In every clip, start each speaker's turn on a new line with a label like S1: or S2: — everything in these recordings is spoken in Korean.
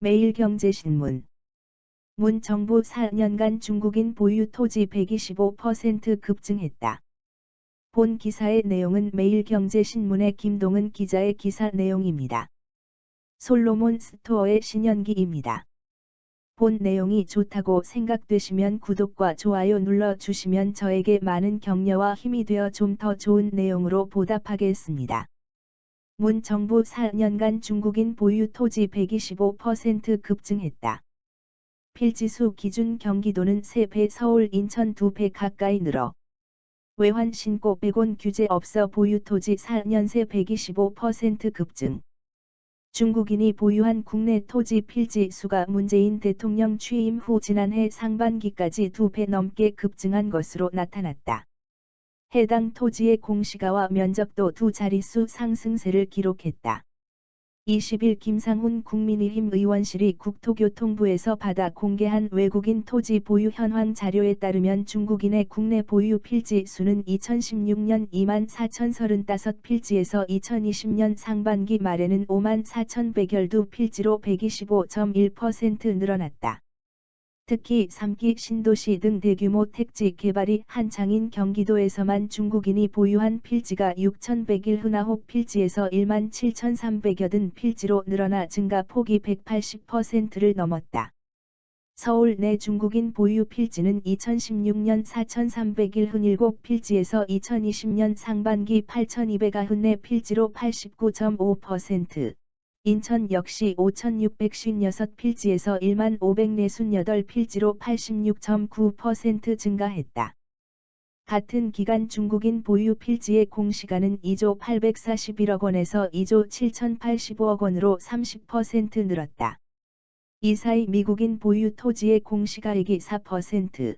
S1: 매일경제신문. 문 정부 4년간 중국인 보유 토지 125% 급증했다. 본 기사의 내용은 매일경제신문의 김동은 기자의 기사 내용입니다. 솔로몬 스토어의 신현기입니다. 본 내용이 좋다고 생각되시면 구독과 좋아요 눌러주시면 저에게 많은 격려와 힘이 되어 좀 더 좋은 내용으로 보답하겠습니다. 문 정부 4년간 중국인 보유 토지 125% 급증했다. 필지수 기준 경기도는 3배, 서울, 인천 2배 가까이 늘어 외환 신고 빼곤 규제 없어 보유 토지 4년 새 125% 급증. 중국인이 보유한 국내 토지 필지 수가 문재인 대통령 취임 후 지난해 상반기까지 2배 넘게 급증한 것으로 나타났다. 해당 토지의 공시가와 면적도 두 자릿수 상승세를 기록했다. 20일 김상훈 국민의힘 의원실이 국토교통부에서 받아 공개한 외국인 토지 보유 현황 자료에 따르면 중국인의 국내 보유 필지 수는 2016년 24,035필지에서 2020년 상반기 말에는 54,112필지로 125.1% 늘어났다. 특히 3기 신도시 등 대규모 택지 개발이 한창인 경기도에서만 중국인이 보유한 필지가 6,101 필지에서 17,380필지로 늘어나 증가폭이 180%를 넘었다. 서울 내 중국인 보유 필지는 2016년 4,317필지에서 2020년 상반기 8,294필지로 89.5%, 인천 역시 5,656필지에서 15,548필지로 86.9% 증가했다. 같은 기간 중국인 보유 필지의 공시가는 2조 841억 원에서 2조 7,085억 원으로 30% 늘었다. 이 사이 미국인 보유 토지의 공시가액이 4%,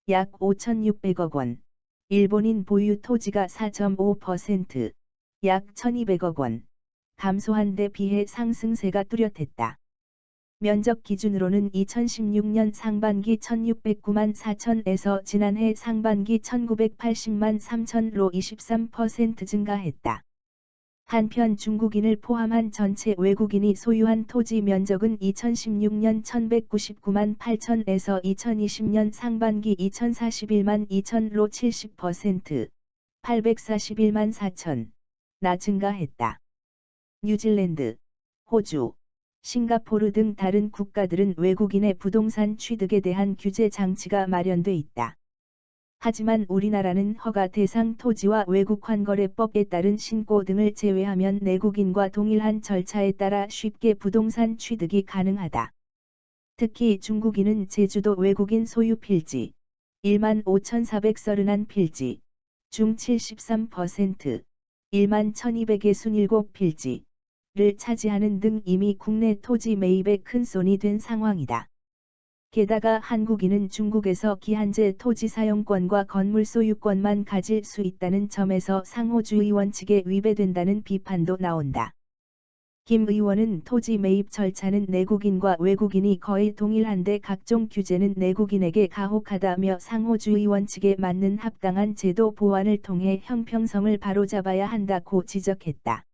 S1: 약 5,600억 원, 일본인 보유 토지가 4.5%, 약 1,200억 원, 감소한 데 비해 상승세가 뚜렷했다. 면적 기준으로는 2016년 상반기 1,609만 4천에서 지난해 상반기 1,980만 3천로 23% 증가했다. 한편 중국인을 포함한 전체 외국인이 소유한 토지 면적은 2016년 1,199만 8천에서 2020년 상반기 2,041만 2천로 70%, 841만 4천,나 증가했다. 뉴질랜드, 호주, 싱가포르 등 다른 국가들은 외국인의 부동산 취득에 대한 규제 장치가 마련돼 있다. 하지만 우리나라는 허가 대상 토지와 외국 환거래법에 따른 신고 등을 제외하면 내국인과 동일한 절차에 따라 쉽게 부동산 취득이 가능하다. 특히 중국인은 제주도 외국인 소유 필지, 15,431필지, 중 73%, 11,267필지, 를 차지하는 등 이미 국내 토지 매입에 큰 손이 된 상황이다. 게다가 한국인은 중국에서 기한제 토지 사용권과 건물 소유권만 가질 수 있다는 점에서 상호주의 원칙에 위배된다는 비판도 나온다. 김 의원은 토지 매입 절차는 내국인과 외국인이 거의 동일한데 각종 규제는 내국인에게 가혹하다며 상호주의 원칙에 맞는 합당한 제도 보완을 통해 형평성을 바로잡아야 한다고 지적했다.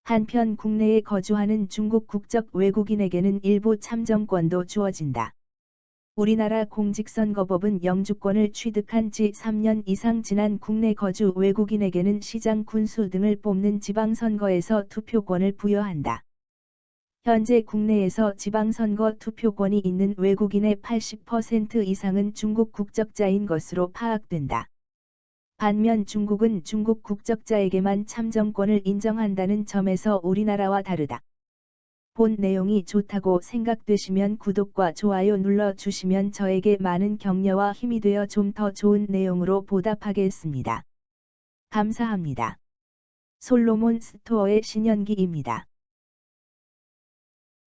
S1: 한편 국내에 거주하는 중국 국적 외국인에게는 일부 참정권도 주어진다. 우리나라 공직선거법은 영주권을 취득한 지 3년 이상 지난 국내 거주 외국인에게는 시장 군수 등을 뽑는 지방선거에서 투표권을 부여한다. 현재 국내에서 지방선거 투표권이 있는 외국인의 80% 이상은 중국 국적자인 것으로 파악된다. 반면 중국은 중국 국적자에게만 참정권을 인정한다는 점에서 우리나라와 다르다. 본 내용이 좋다고 생각되시면 구독과 좋아요 눌러주시면 저에게 많은 격려와 힘이 되어 좀 더 좋은 내용으로 보답하겠습니다. 감사합니다. 솔로몬 스토어의 신현기입니다.